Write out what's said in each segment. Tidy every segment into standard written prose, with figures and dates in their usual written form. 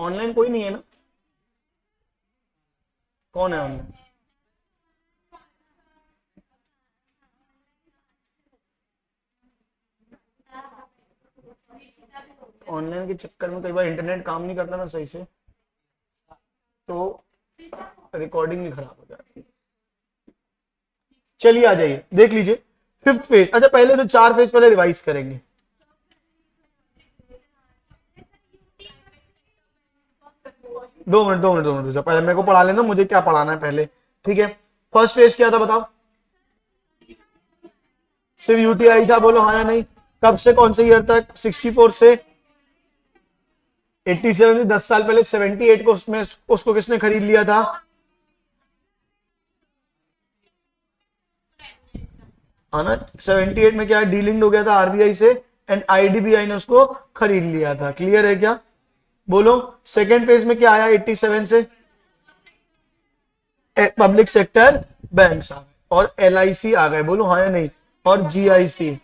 Online कोई नहीं है ना? कौन है ऑनलाइन? ऑनलाइन के चक्कर में कई बार इंटरनेट काम नहीं करता ना सही से, तो रिकॉर्डिंग भी खराब हो जाती है। चलिए आ जाइए, देख लीजिए फिफ्थ फेज। अच्छा पहले तो 4 फेज पहले रिवाइज करेंगे। दो मिनट पहले मेरे को पढ़ा लेना, मुझे क्या पढ़ाना है पहले, ठीक है। फर्स्ट फेज क्या था बताओ? सिर्फ यूटीआई था, बोलो हाँ या नहीं। कब से कौन से ईयर तक? 64 से 87 से 10 साल पहले 78 को उसमें उसको किसने खरीद लिया था? ना 78 में क्या डीलिंग हो गया था आरबीआई से एंड आईडीबीआई ने उसको खरीद लिया था। क्लियर है क्या? बोलो सेकेंड फेज में क्या आया 87 से? पब्लिक सेक्टर बैंक्स आ गए और एलआईसी आ गए, बोलो हाँ या नहीं। और जीआईसी,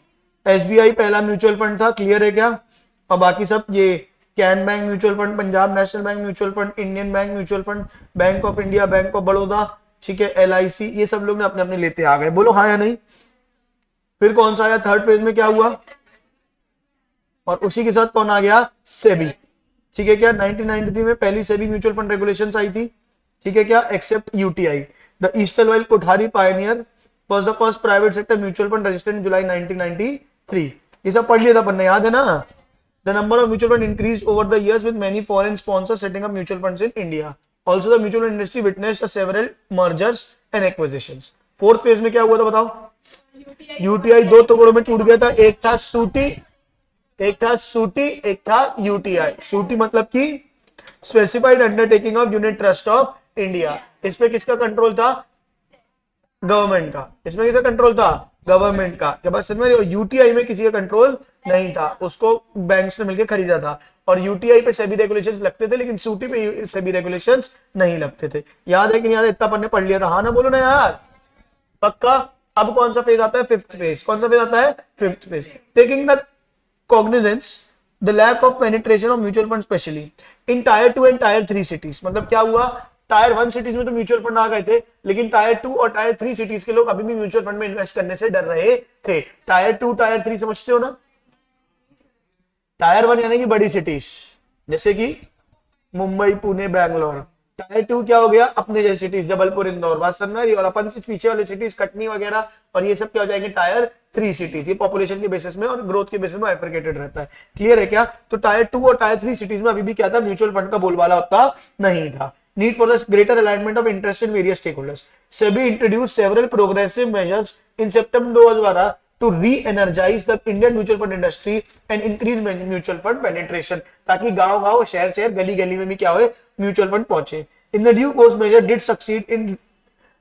एसबीआई पहला म्यूचुअल फंड था। क्लियर है क्या? और बाकी सब ये can bank mutual fund, Punjab national bank mutual fund, Indian bank mutual fund, bank of India, bank of Baroda, ठीक है, एलआईसी, ये सब लोग ने अपने अपने लेते आ गए, बोलो हाँ या नहीं। फिर कौन सा आया थर्ड फेज में? क्या हुआ? और उसी के साथ कौन आ गया? सेबी, ठीक है क्या? 1993 में पहली सेबी म्यूचुअल फंड रेगुलेशंस आई थी, ठीक है क्या? Except UTI. द ईस्टर्न वाइल Kothari Pioneer was the first private sector mutual fund registered in July 1993। ये सब पढ़ लिया था अपन ने, याद है ना? The number of mutual fund increase over the years with many foreign sponsors setting up mutual funds in India. Also the mutual fund industry witnessed several mergers and acquisitions. Fourth phase में क्या हुआ था बताओ? UTI दो टुकड़ों में टूट गया था, एक था सूटी, एक था यूटीआई। सूटी मतलब कि specified undertaking of unit trust of India. इसमें किसका कंट्रोल था? गवर्नमेंट का। इसमें किसका कंट्रोल था? गवर्नमेंट का। क्या बात समझ रहे हो? यूटीआई में किसी का कंट्रोल नहीं था, उसको बैंक्स ने मिलकर खरीदा था। और यूटीआई पे सेबी रेगुलेशंस लगते थे, लेकिन सूटी पे सेबी रेगुलेशंस नहीं लगते थे। याद है कि नहीं याद है? इतना अपन ने पढ़ लिया था, हाँ ना? बोलो ना यार, पक्का। अब कौन सा फेज आता है? Fifth phase. कौन सा फेज आता है? Fifth phase. Taking the cognizance the lack of penetration of mutual fund specially in tier 2 and tier 3 cities। मतलब क्या हुआ? टायर 1 सिटीज में तो म्यूचुअल फंड आ गए थे, लेकिन टायर 2 और टायर 3 सिटीज के लोग अभी भी म्यूचुअल फंड में इन्वेस्ट करने से डर रहे थे। टायर 2 टायर 3 समझते हो ना? टायर 1 यानी कि बड़ी सिटीज जैसे कि मुंबई, पुणे, बैंगलोर। टायर 2 क्या हो गया? अपने जैसे सिटीज, जबलपुर, इंदौर, बात समझ रही? और अपन से पीछे वाले सिटीज कटनी वगैरह और ये सब क्या हो जाएंगे? Tyre 3 cities. ये पॉपुलेशन के बेसिस में और ग्रोथ के बेसिस में बाइफरकेटेड रहता है। क्लियर है क्या? तो टायर 2 और टायर 3 सिटीज में अभी भी क्या था? म्यूचुअल फंड का बोलबाला उतना नहीं था। Need for the greater alignment of interest in various stakeholders. SEBI introduce several progressive measures in September 2012 to re-energize the Indian mutual fund industry and increase mutual fund penetration, ताकि गांव-गांव, शहर-शहर, गली-गली में भी क्या हो? म्यूचुअल फंड पहुंचे। In the due course, measure did succeed in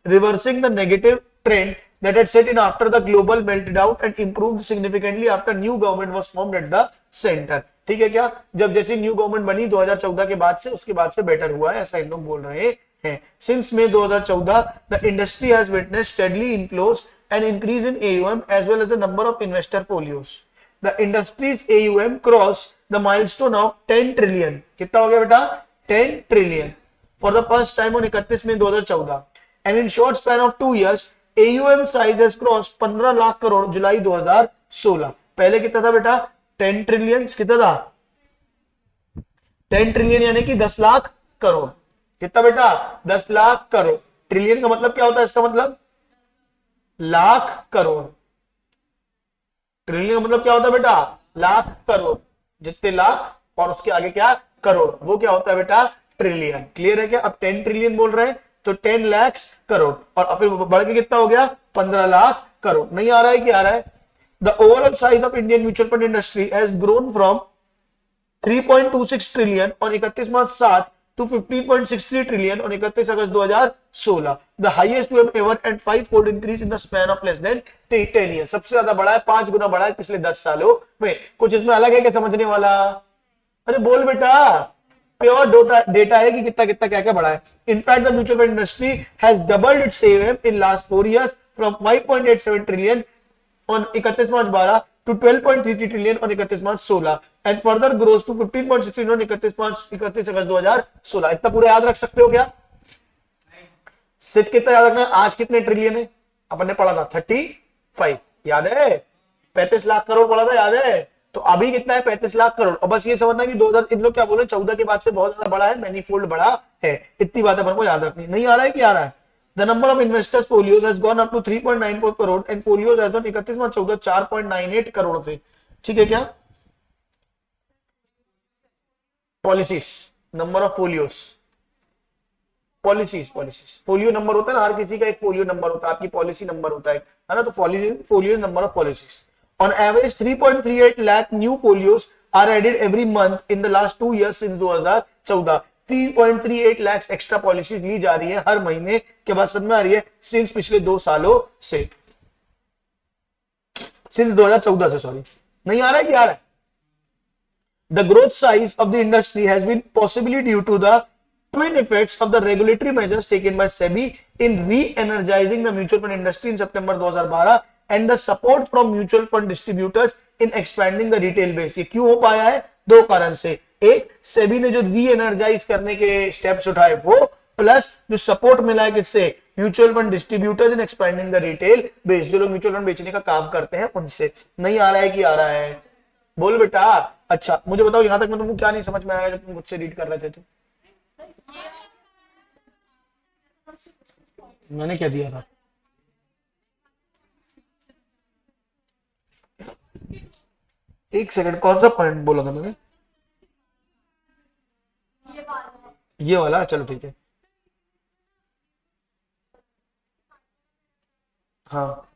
reversing the negative trend that had set in after the global meltdown and improved significantly after new government was formed at the center। ठीक है क्या? जब जैसे new government बनी 2014 के बाद से, उसके बाद से बेटर हुआ है, ऐसा इन लोग बोल रहे हैं। Since May 2014, the industry has witnessed steadily inflows and increase in AUM as well as the number of investor folios. The industry's AUM crossed the milestone of 10 trillion। कितना हो गया बेटा? 10 trillion for the first time on 31 May 2014। And in short span of 2 years, AUM size has crossed 15 lakh crore जुलाई 2016। पहले कितना था बेटा? 10 trillion. कितना था? 10 ट्रिलियन यानी कि 10 लाख करोड़। कितना बेटा? 10 लाख करोड़। ट्रिलियन का मतलब क्या होता है? इसका मतलब लाख करोड़। ट्रिलियन का मतलब क्या होता है बेटा? लाख करोड़। जितने लाख और उसके आगे क्या? करोड़, वो क्या होता है बेटा? ट्रिलियन। क्लियर है क्या? अब 10 ट्रिलियन बोल रहे हैं तो 10 लाख करोड़, और फिर बढ़ के कितना हो गया? 15 लाख करोड़। नहीं आ रहा है? क्या आ रहा है? The overall size of Indian mutual fund industry has grown from 3.26 trillion on 31 March 7 to 15.63 trillion on 31 August 2016। The highest we have ever and 5-fold increase in the span of less than 10 years। सबसे ज्यादा बढ़ा है, 5 गुना बढ़ा है पिछले 10 सालों में। कुछ इसमें अलग है क्या समझने वाला? अरे बोल बेटा, प्योर डेटा है कि कितना कितना क्या क्या बढ़ा है। In fact the mutual fund industry has doubled its AUM in last 4 years from 5.87 trillion on 31 March 12 to 12.33 trillion on 31 March 16 and further grows to 15.16 on 31 August 2016। इतना पूरा याद रख सकते हो क्या? सिर्फ कितना याद रखना, आज कितने ट्रिलियन है अपन ने पढ़ा था? 35, याद है? 35 लाख करोड़ पढ़ा था, याद है? तो अभी कितना है? 35 लाख करोड़। और बस ये समझना कि 2000 इन लोग क्या बोले, 14 के बाद से बहुत ज्यादा बड़ा है, मैनीफोल्ड बड़ा है। इतनी बात अपन को याद रखनी। नहीं आ रहा है कि आ रहा है? The number of investors folios has gone up to 3.94 crore and folios as on 31 March 14 4.98 crore थे। ठीक है क्या? Policies, number of folios, policies folio number होता है ना, हर किसी का एक फोलियो नंबर होता है, आपकी पॉलिसी नंबर होता है ना? तो folio number of policies on average 3.38 lakh new folios are added every month in the last 2 years since 2014। 3.38 lakhs extra policies ली जा रही है हर महीने के बाद, समझ में आ रही है? सिंस पिछले 2 सालों से, सिंस 2014 से, सॉरी। नहीं आ रहा है कि आ रहा है? The growth size of the industry has been possibly due to the twin effects of the regulatory measures taken by SEBI in re-energizing the mutual fund industry in September 2012 and the support from mutual fund distributors in expanding the retail base। ये क्यों हो पाया है? 2 कारण से। एक, सेबी ने जो री-एनर्जाइज करने के स्टेप्स उठाए वो, प्लस जो सपोर्ट मिला है किससे? Mutual fund distributors in expanding the retail base, जो लोग म्यूचुअल फंड बेचने का काम करते हैं उनसे। नहीं आ रहा है कि आ रहा है? बोल बेटा। अच्छा मुझे बताओ, यहां तक मैं तुमको क्या नहीं समझ में आया जब तुम मुझसे रीड कर रहे थे? तो मैंने क्या दिया था? एक सेकंड, कौन सा पॉइंट बोला था मैंने? ये वाला, चलो ठीक है। हाँ,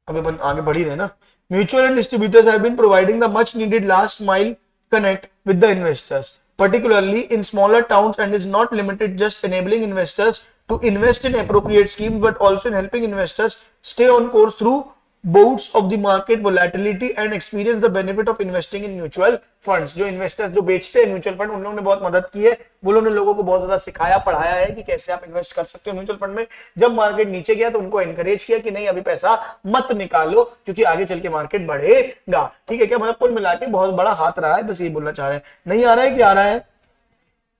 अभी अपन आगे बढ़ ही रहे ना। Mutual and distributors have been providing the much needed last mile connect with the investors, particularly in smaller towns, and is not limited just enabling investors to invest in appropriate schemes but also in helping investors stay on course through bouts of the market volatility and experience the benefit of investing in mutual funds। जो investors जो बेचते हैं mutual fund, उन लोगों ने बहुत मदद की है। वो लोगों ने लोगों को बहुत ज्यादा सिखाया, पढ़ाया है कि कैसे आप इन्वेस्ट कर सकते हो म्यूचुअल फंड में। जब मार्केट नीचे गया तो उनको एनकरेज किया कि नहीं, अभी पैसा मत निकालो क्योंकि आगे चल के मार्केट बढ़ेगा। ठीक है क्या? मतलब कुल मिला के बहुत बड़ा हाथ रहा है, बस ये बोलना चाह रहे हैं। नहीं आ रहा है कि आ रहा है?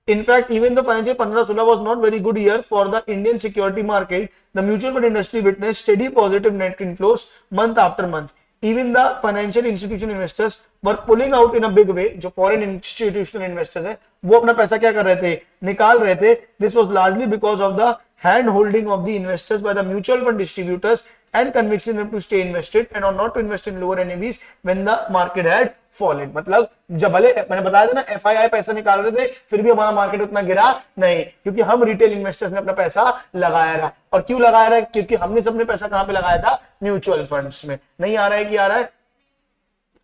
In fact, even though financial 15-16 was not very good year for the Indian security market, the mutual fund industry witnessed steady positive net inflows month after month। Even the financial institution investors were pulling out in a big way। जो foreign institutional investors हैं, वो अपना पैसा क्या कर रहे थे? निकाल रहे थे। This was largely because of the hand holding of the investors by the mutual fund distributors and convincing them to stay invested and or not to invest in lower NAVs when the market had fallen। मतलब जब भले मैंने बताया था ना FII पैसा निकाल रहे थे, फिर भी हमारा मार्केट उतना गिरा नहीं, क्योंकि हम रिटेल इन्वेस्टर्स ने अपना पैसा लगाया था। और क्यों लगाया था? क्योंकि हमने सबने पैसा कहां पे लगाया था? म्यूचुअल फंड्स में। नहीं आ रहा है कि आ रहा है?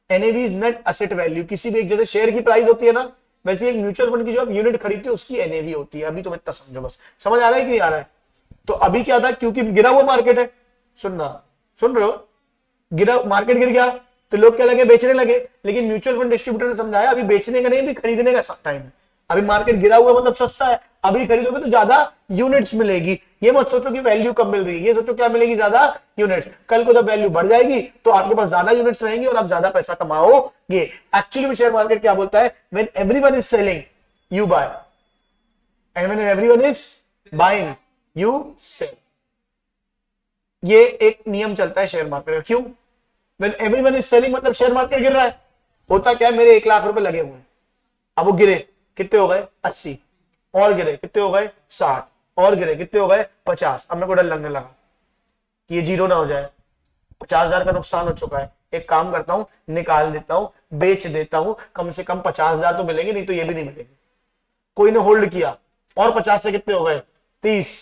NAV नेट एसेट वैल्यू, किसी भी एक जैसे शेयर की प्राइस होती है ना, वैसे एक म्यूचुअल फंड की जो आप यूनिट खरीदते हो उसकी NAV होती है। अभी तो इतना समझो, बस समझ आ रहा है कि नहीं आ रहा है? तो अभी क्या था? क्योंकि गिरा हुआ मार्केट है, सुन रहे हो? गिरा मार्केट, गिर गया तो लोग क्या लगे? बेचने लगे। लेकिन म्यूचुअल फंड डिस्ट्रीब्यूटर ने समझाया अभी बेचने का नहीं, अभी खरीदने का टाइम है। अभी मार्केट गिरा हुआ मतलब सस्ता है, अभी खरीदोगे तो ज्यादा यूनिट्स मिलेगी। ये मत सोचो कि वैल्यू कम मिल रही है, ये सोचो क्या मिलेगी? ज्यादा यूनिट्स। कल को जब वैल्यू बढ़ जाएगी तो आपके पास ज्यादा यूनिट्स रहेंगी और आप ज्यादा पैसा कमाओगे। एक्चुअली में शेयर मार्केट क्या बोलता है? When everyone is selling you buy, and when everyone is buying you sell. ये एक नियम चलता है शेयर मार्केट का। क्यों? व्हेन एवरीवन इज सेलिंग मतलब शेयर मार्केट गिर रहा है। होता क्या है? मेरे 1 लाख रुपए लगे हुए हैं, अब वो गिरे, कितने हो गए? 80, और गिरे कितने हो गए? 60, और गिरे कितने हो गए? 50। अब मेरे को डर लगने लगा कि ये जीरो ना हो जाए, 50,000 का नुकसान हो चुका है। एक काम करता हूं, निकाल देता हूं, बेच देता हूं, कम से कम 50,000 तो मिलेंगे, नहीं तो ये भी नहीं मिलेंगे। कोई ने होल्ड किया और 50 से कितने हो गए? 30,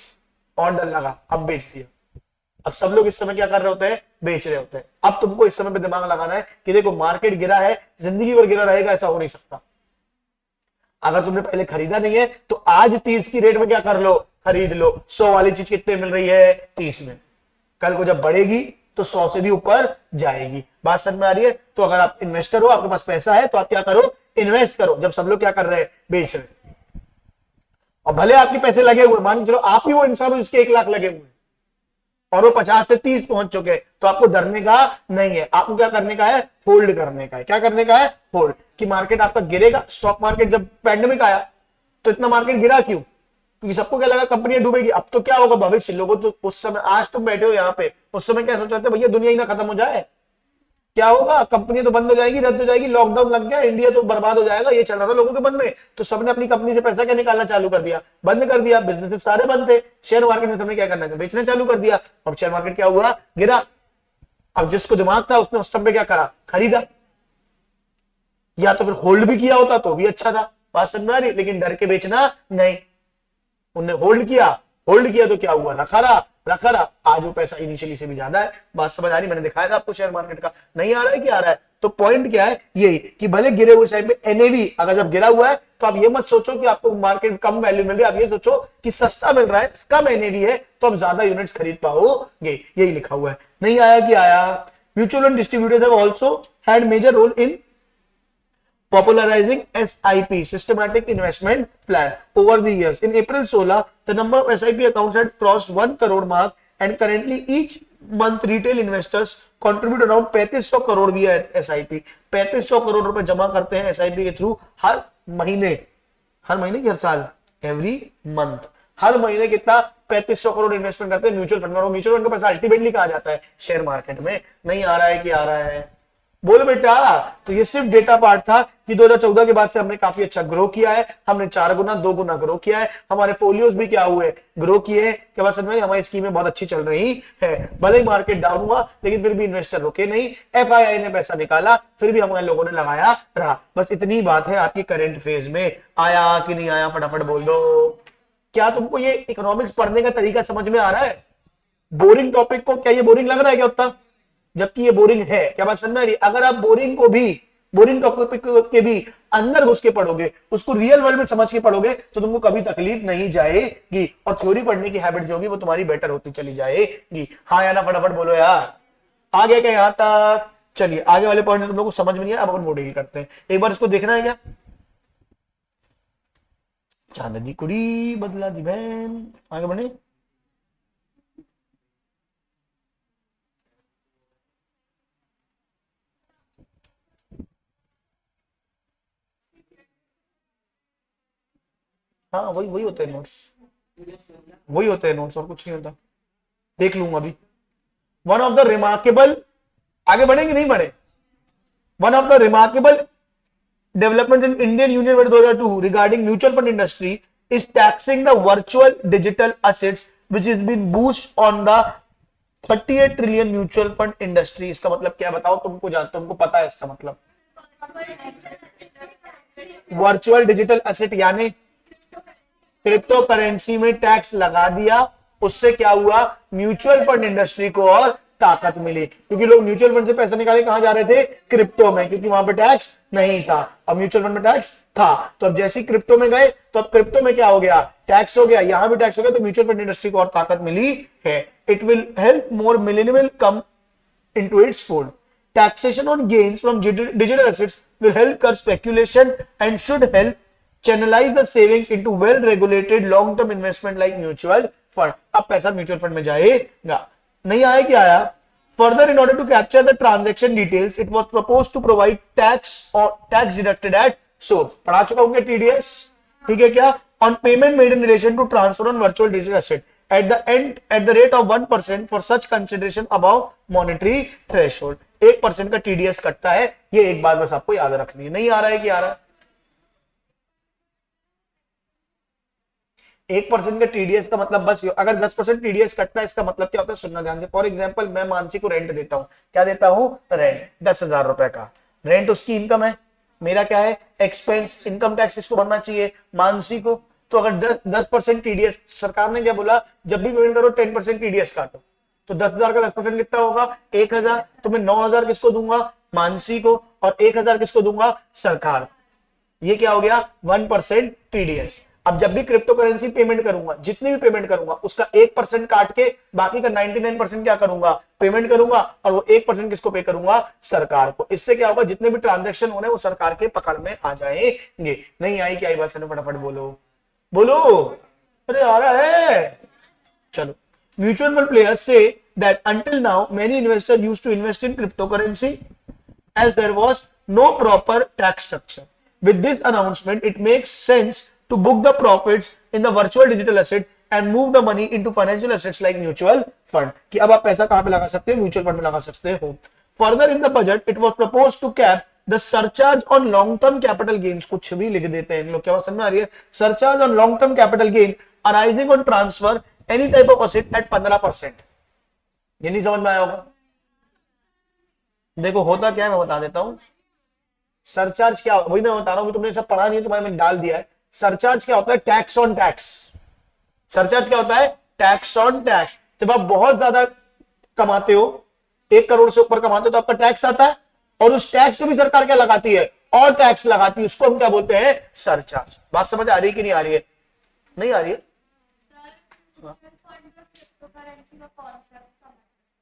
और डर लगा, अब बेच दिया। अब सब लोग इस समय क्या कर रहे होते हैं? बेच रहे होते हैं। अब तुमको इस समय पे दिमाग लगाना है कि देखो मार्केट गिरा है, जिंदगी भर गिरा रहेगा ऐसा हो नहीं सकता। अगर तुमने पहले खरीदा नहीं है तो आज 30 की रेट में क्या कर लो? खरीद लो। 100 वाली चीज कितने मिल रही है? 30 में। कल को जब बढ़ेगी तो 100 से भी ऊपर जाएगी। बात समझ में आ रही है? तो अगर आप इन्वेस्टर हो, आपके पास पैसा है, तो आप क्या करो? इन्वेस्ट करो। जब सब लोग क्या कर रहे हैं? बेच रहे हैं। और भले आपके पैसे लगे हुए, मान के चलो आप ही वो इंसान हो जिसके 1 लाख लगे हुए, और वो 50 से 30 पहुंच चुके हैं, तो आपको डरने का नहीं है, आपको क्या करने का है, होल्ड करने का है। क्या करने का है, होल्ड। कि मार्केट आपका गिरेगा, स्टॉक मार्केट जब पैंडेमिक आया तो इतना मार्केट गिरा क्यों, क्योंकि सबको क्या लगा कंपनियां डूबेगी। अब तो क्या होगा भविष्य, लोगों तो उस समय, आज तुम बैठे हो यहाँ पे, उस समय क्या सोच रहे थे, भैया दुनिया ही ना खत्म हो जाए, क्या होगा, कंपनी तो बंद हो जाएगी, रद्द हो जाएगी, लॉकडाउन लग गया, इंडिया तो बर्बाद हो जाएगा, ये चल रहा था लोगों के मन में। तो सबने अपनी कंपनी से पैसा क्या निकालना चालू कर दिया, बंद कर दिया, बिजनेस सारे बंद थे, शेयर मार्केट में सबने क्या करना था, बेचना चालू कर दिया। अब शेयर मार्केट क्या हुआ, गिरा। अब जिसको दिमाग था उसने उस समय क्या करा, खरीदा, या तो फिर होल्ड भी किया होता तो भी अच्छा था, बात समझ में आ रही, लेकिन डर के बेचना नहीं, उन्हें होल्ड किया, होल्ड किया तो क्या हुआ, रखा रहा, आज वो पैसा इनिशियली से भी ज्यादा है। बात समझ आ रही, मैंने दिखाया था आपको शेयर मार्केट का, नहीं आ रहा है कि आ रहा है। तो पॉइंट क्या है, यही कि भले गिरे हुए टाइम पे एनएवी अगर जब गिरा हुआ है तो आप ये मत सोचो कि आपको मार्केट कम वैल्यू मिल रही है, आप ये सोचो कि सस्ता मिल रहा है, कम एनएवी है, तो आप ज्यादा यूनिट्स खरीद पाओगे, यही लिखा हुआ है। नहीं आया कि आया। Mutual fund distributors have also had major role in popularizing SIP, systematic investment plan, over the years. In April 16, the number of SIP accounts had crossed 1 crore mark, and currently each month retail investors contribute around 3500 crore via SIP। 3500 crore रुपए जमा करते हैं SIP के through हर महीने की हर साल, every month, हर महीने कितना, 3500 करोड़ इन्वेस्टमेंट करते हैं म्यूचुअल फंड में। और म्यूचुअल फंड का पैसा अल्टीमेटली कहा जाता है, शेयर मार्केट में। नहीं आ रहा है कि आ रहा है, बोलो बेटा। तो ये सिर्फ डेटा पार्ट था कि 2014 के बाद से हमने काफी अच्छा ग्रो किया है, हमने 4 गुना 2 गुना ग्रो किया है, हमारे फोलियोज भी क्या हुए, ग्रो किए। क्या बात समझ में, हमारी स्कीमें बहुत अच्छी चल रही है, भले ही मार्केट डाउन हुआ लेकिन फिर भी इन्वेस्टर रुके नहीं, एफआईआई ने पैसा निकाला, फिर भी हमारे लोगों ने लगाया रहा। बस इतनी बात है आपकी करंट फेज में। आया कि नहीं आया, फटाफट बोल दो। क्या तुमको ये इकोनॉमिक्स पढ़ने का तरीका समझ में आ रहा है? बोरिंग टॉपिक को क्या ये बोरिंग लग रहा है क्या उतना, जबकि ये बोरिंग है? क्या बात समझ में आ रही? अगर आप बोरिंग को भी, बोरिंग टॉपिक के भी अंदर घुस के पढ़ोगे, उसको रियल वर्ल्ड में समझ के पढ़ोगे, तो तुमको कभी तकलीफ नहीं जाएगी, और थ्योरी पढ़ने की हैबिट जो होगी वो तुम्हारी बेटर होती चली जाएगी। हाँ या ना, फटाफट बोलो यार। आ गया क्या यहां तक? चलिए आगे वाले पॉइंट तुम लोग को समझ में नहीं आया, अब अपन वो डील करते हैं। एक बार इसको देखना है क्या, चांद दी कुड़ी बदला दी बहन, आगे बढ़े। हाँ वही वही होते हैं नोट्स, वही होते हैं नोट्स, और कुछ नहीं होता। देख लूंगा अभी। वन ऑफ द रिमार्केबल, आगे बढ़ेंगे नहीं बढ़े, one of the remarkable development in Indian union 2002 regarding mutual fund industry is taxing the virtual digital assets which has been boost on the 38 trillion mutual fund industry. इसका मतलब क्या बताओ, तुमको पता है इसका मतलब? वर्चुअल डिजिटल एसेट यानी क्रिप्टो करेंसी में टैक्स लगा दिया, उससे क्या हुआ, म्यूचुअल फंड इंडस्ट्री को और ताकत मिली, क्योंकि लोग म्यूचुअल फंड से पैसे निकाले कहां जा रहे थे, क्रिप्टो में, क्योंकि वहां पे टैक्स नहीं था, अब म्यूचुअल फंड में टैक्स था। तो अब जैसे क्रिप्टो में गए तो अब क्रिप्टो में क्या हो गया, टैक्स हो गया, यहां भी टैक्स हो गया, तो म्यूचुअल फंड इंडस्ट्री को और ताकत मिली है। It will help more millennial come into its fold. Taxation on gains from digital assets will help curb speculation and should help channelize the savings into well regulated long term investment like mutual fund। अब पैसा mutual fund में जाएगा। नहीं आया क्या आया? Further, in order to capture the transaction details, it was proposed to provide tax or tax deducted at source। पढ़ा चुका हूँ TDS, ठीक है क्या? On payment made in relation to transfer on virtual digital asset at the end at the rate of 1% for such consideration above monetary threshold। 1% का TDS कटता है, ये एक बात बस आपको याद रखनी है। नहीं आ रहा है कि आ रहा है? 1% का टीडीएस का मतलब, बस अगर 10% टीडीएस कटता है इसका मतलब क्या होता है, सुनना ध्यान से। फॉर एग्जांपल मैं मानसी को रेंट देता हूं, क्या देता हूं, रेंट 10,000 रुपए का रेंट, उसकी इनकम है, मेरा क्या है, एक्सपेंस। इनकम टैक्स किसको भरना चाहिए, मानसी को। तो अगर 10% टीडीएस, सरकार ने क्या बोला, जब भी पेमेंट करो 10% टीडीएस काटो, तो 10,000 का 10% कितना होगा, 1,000। तो मैं 9,000 किसको दूंगा, मानसी को, और 1,000 किसको दूंगा, सरकार। ये क्या हो गया, 1% टीडीएस। अब जब भी क्रिप्टो करेंसी पेमेंट करूंगा, जितनी भी पेमेंट करूंगा, उसका 1% काट के बाकी का 99% क्या करूंगा, पेमेंट करूंगा, और वो 1% किसको पे करूंगा, सरकार को। इससे क्या होगा, जितने भी ट्रांजैक्शन हो रहे हैं वो सरकार के पकड़ में आ जाएंगे। नहीं आई क्या बात, फटाफट बोलो बोलो। अरे आ रहा है, चलो Mutual fund players say that until now, many investors used to invest in cryptocurrency as there was no proper tax structure. With this announcement, it makes sense to book the profits in the virtual digital asset and move the money into financial assets like mutual fund. कि अब आप पैसा कहां पे लगा सकते हो? Mutual fund में लगा सकते हो. Further in the budget, it was proposed to cap the surcharge on long-term capital gains. कुछ भी लिख देते हैं इन लोग, क्या बात समझ में आ रही है? Surcharge on long-term capital gain arising on transfer any type of asset at 15%. ये नहीं समझ में आया होगा? देखो होता क्या है मैं बता देता हूं. सरचार्ज क्या, वही मैं बता रहा हूं, तुमने सब पढ़ा नहीं है, तुम्हारे मैंने डाल दिया है. सरचार्ज क्या होता है? Tax on tax. सरचार्ज क्या होता है? Tax on tax. जब आप बहुत ज्यादा कमाते हो, 1 करोड़ से ऊपर कमाते हो, तो आपका टैक्स आता है और उस टैक्स पे भी सरकार क्या लगाती है? और टैक्स लगाती है. उसको हम क्या बोलते हैं? सरचार्ज. बात समझ आ रही है कि नहीं आ रही है? नहीं आ रही है?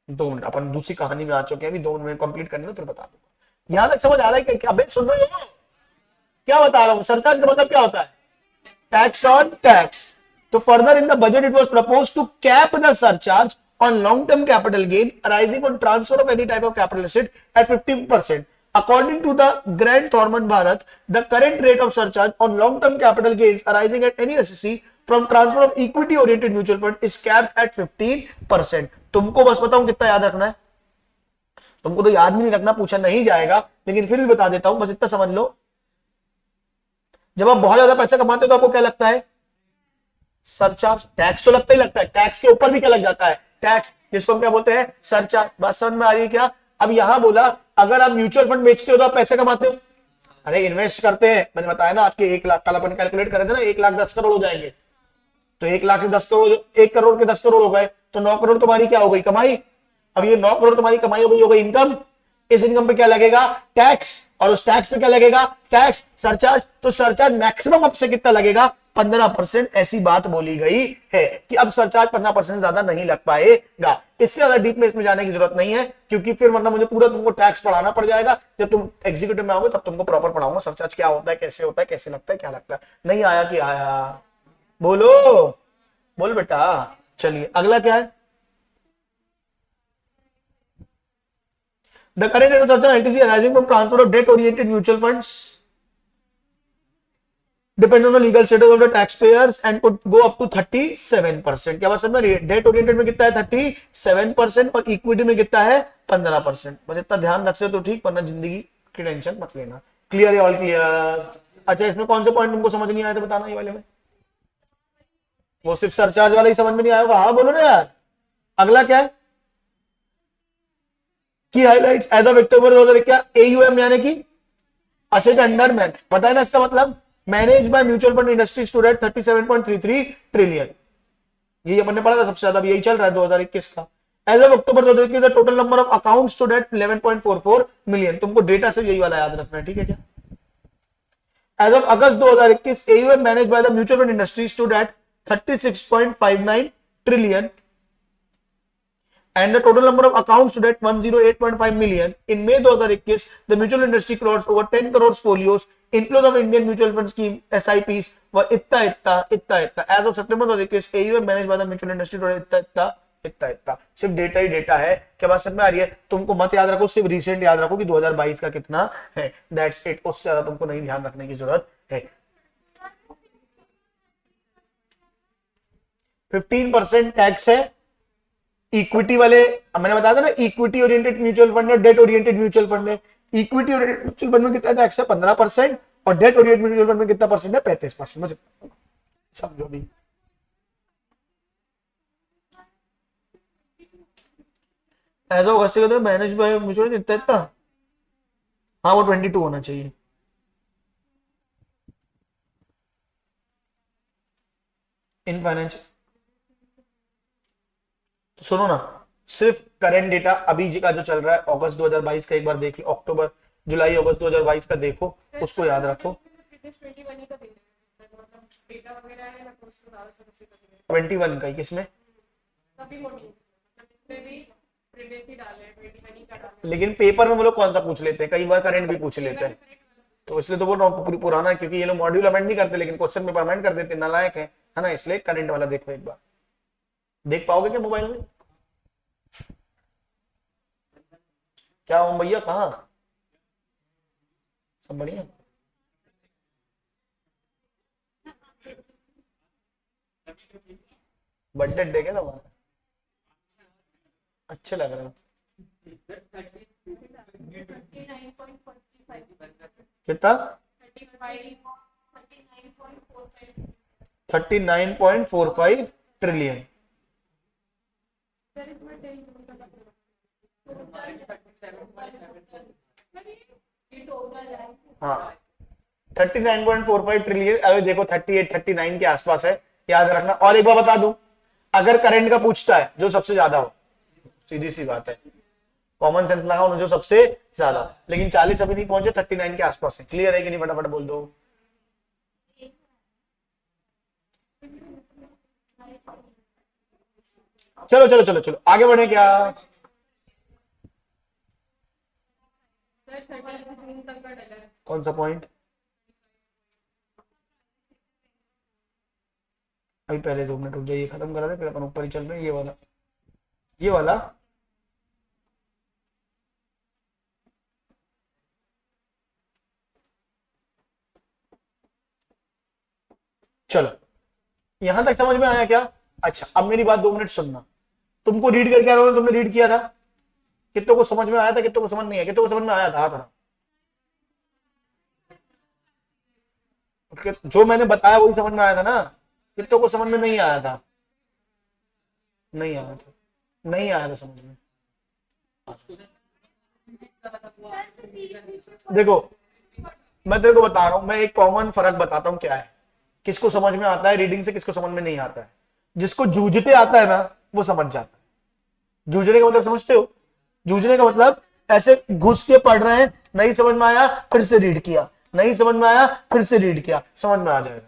2 मिनट, अपन दूसरी कहानी में आ चुके हैं. अभी 2 मिनट में कंप्लीट करने दो, फिर बता दूंगा. यहां तक समझ आ रहा है कि अबे सुन रहे हो क्या बता रहा हूं? सरचार्ज का मतलब क्या होता है? Tax on tax. तो further in the budget it was proposed to cap the surcharge on long-term capital gain arising on transfer of any type of capital asset at 15%. According to the Grant Thornton Bharat, the current rate of surcharge on long-term capital gains arising at any SEC from transfer of equity-oriented mutual fund is capped at 15%. तुमको बस बताऊं कितना याद रखना है? तुमको तो याद भी नहीं रखना, पूछा नहीं जाएगा, लेकिन फिर भी बता देता हूं, बस इतना समझ लो. जब आप बहुत ज्यादा पैसा कमाते हो तो आपको क्या लगता है? सरचार्ज. टैक्स तो लगता ही लगता है. टैक्स के ऊपर भी क्या लग जाता है? टैक्स, जिसको हम क्या बोलते हैं? सरचार्ज. बात समझ में आ रही है क्या? अब यहां बोला अगर आप म्यूचुअल फंड बेचते हो तो आप पैसे कमाते हो. अरे इन्वेस्ट करते हैं, मैंने बताया ना, आपके 1 लाख, कल अपन कैलकुलेट करे थे ना, 1 लाख 10 करोड़ हो जाएंगे. तो 1 लाख से 10 करोड़, 1 करोड़ के 10 करोड़ हो गए, तो 9 करोड़ तुम्हारी क्या हो गई? कमाई. अब ये 9 करोड़ तुम्हारी कमाई हो गई इनकम. इस इनकम पे क्या लगेगा? टैक्स. और उस टैक्स पे क्या लगेगा? टैक्स. सरचार्ज. तो सरचार्ज मैक्सिमम अब से कितना लगेगा? 15%. ऐसी बात बोली गई है कि अब सरचार्ज 15% ज्यादा नहीं लग पाएगा. इससे ज्यादा डीप में इसमें जाने की जरूरत नहीं है, क्योंकि फिर मतलब मुझे पूरा तुमको टैक्स पढ़ाना पड़ जाएगा. जब तुम एग्जीक्यूटिव में आओगे तब तुमको प्रॉपर पढ़ाऊंगा सरचार्ज क्या होता है, कैसे होता है, कैसे लगता है, क्या लगता है. नहीं आया कि आया? बोलो, बोल बेटा. चलिए अगला क्या है? The current rate of surcharge ITC arising from transfer of debt-oriented mutual funds depends on the legal status of the taxpayers and could go up to 37%. क्या बात समझ में? डेट ओरिएंटेड में कितना है? 37%. और इक्विटी में कितना है? 15%. बस इतना ध्यान रख से तो ठीक, वरना जिंदगी की टेंशन मत लेना. क्लियर है? All clear? अच्छा, इसमें कौन से पॉइंट तुमको समझ नहीं आए थे बताना. ये वाले में वो सिर्फ सरचार्ज वाला ही समझ में नहीं आया होगा. हाँ बोलो ना यार. अगला क्या है? की highlights as of October 2021. AUM यानी कि असेट अंडर मैन, पता है ना इसका मतलब? Manage by mutual fund industry stood eight 37.33 trillion. ये अपन ने पढ़ा था सबसे ज्यादा, यही चल रहा है 2021 का. As of October 2021 the total number of account stood at 11.44 million. तुमको डेटा से यही वाला याद रखना है, ठीक है क्या? As of August 2021 AUM manage by the mutual fund industry stood at 36.59 trillion. And the total number of accounts stood at 108.5 million. In May 2021, the mutual industry crossed over 10 crores folios. Inflows of Indian mutual fund scheme SIPs were इतना. As of September 2021, AUM managed by the mutual industry इतना. सिर्फ data ही data है. क्या बात समझ में आ रही है? तुमको मत याद रखो, सिर्फ रिसेंट याद रखो कि 2022 का कितना है. That's it. उससे ज्यादा तुमको नहीं ध्यान रखने की जरूरत है. 15% टैक्स है. इक्विटी वाले मैंने बताया था ना, इक्विटी ओरिएंटेड म्यूचुअल फंड है, डेट ओरिएंटेड म्यूचुअल फंड है. इक्विटी ओरिएंटेड म्यूचुअल फंड में कितना टैक्स है? 15%. और डेट ओरिएंटेड म्यूचुअल फंड में कितना परसेंट है? 35%. समझो भी. As of August manage by mutual इतना. हाँ वो 22 होना चाहिए. इन फाइनेंशियल, तो सुनो ना, सिर्फ करंट डेटा अभी का जो चल रहा है अगस्त 2022 का एक बार देख लो. अक्टूबर, जुलाई, अगस्त 2022 का देखो, उसको याद रखो. 21 का किसमें? लेकिन पेपर में वो लोग कौन सा पूछ लेते हैं? कई बार करंट भी पूछ लेते हैं, तो इसलिए तो बोल रहा हूँ पुराना, क्योंकि ये लोग मॉड्यूल अमेंड नहीं करते लेकिन क्वेश्चन पेपर अमेंड कर देते. नालायक है ना, इसलिए करंट वाला देखो एक बार. देख पाओगे क्या मोबाइल में? क्या ओम भैया, कहाँ सब बढ़िया? बर्थडे देखे तुम्हारा? अच्छे लग रहे हो। कितना? 39.45 ट्रिलियन। हाँ 39.45 ट्रिलियन। अरे देखो 38 39 के आसपास है, याद रखना। और एक बार बता दूं, अगर करंट का पूछता है जो सबसे ज्यादा हो, सीधी सी बात है, कॉमन सेंस लगाओ ना, जो सबसे ज्यादा हो। लेकिन 40 अभी नहीं पहुंचे, 39 के आसपास है। क्लियर है कि नहीं? फटाफट बोल दो। चलो चलो चलो चलो आगे बढ़े क्या? कौन सा पॉइंट? अभी पहले 2 मिनट रुक जाइए, खत्म करा दे, फिर अपन ऊपर ही चल रहे हैं। ये वाला, ये वाला। चलो यहां तक समझ में आया क्या? अच्छा अब मेरी बात 2 मिनट सुनना। तुमको रीड करके आया, तुमने रीड किया था? कितनों को समझ में आया था, कितनों को समझ नहीं आया? कितनों को समझ में आया था थोड़ा? जो मैंने बताया वही समझ में आया था ना? कितनों को समझ में नहीं आया था? नहीं आया था, नहीं आया था समझ में। देखो मैं तेरे को बता रहा हूं, मैं एक कॉमन फर्क बताता हूं क्या है, किसको समझ में आता है रीडिंग से, किसको समझ में नहीं आता है। जिसको जूझते आता है ना वो समझ जाता है। जूझने का मतलब समझते हो? जूझने का मतलब ऐसे घुस के पढ़ रहे हैं, नहीं समझ में आया फिर से रीड किया, नहीं समझ में आया फिर से रीड किया, समझ में आ जाएगा।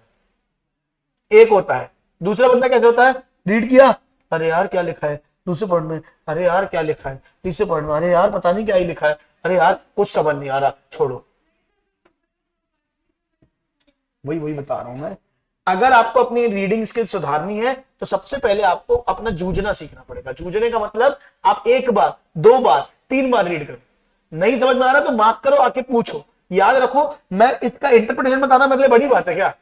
एक होता है। दूसरा बंदा कैसे होता है? रीड किया, अरे यार क्या लिखा है, दूसरे पढ़ में अरे यार क्या लिखा है, तीसरे पढ़ में अरे यार पता नहीं क्या ही लिखा है, अरे यार कुछ समझ नहीं आ रहा, छोड़ो। वही वही बता रहा हूं मैं। अगर आपको अपनी रीडिंग स्किल सुधारनी है तो सबसे पहले आपको अपना जूझना सीखना पड़ेगा। जूझने का मतलब आप 1 बार 2 बार 3 बार रीड करो, नहीं समझ में आ रहा तो मार्क करो, आके पूछो। याद रखो, मैं इसका इंटरप्रिटेशन बताना मेरे लिए बड़ी बात है क्या?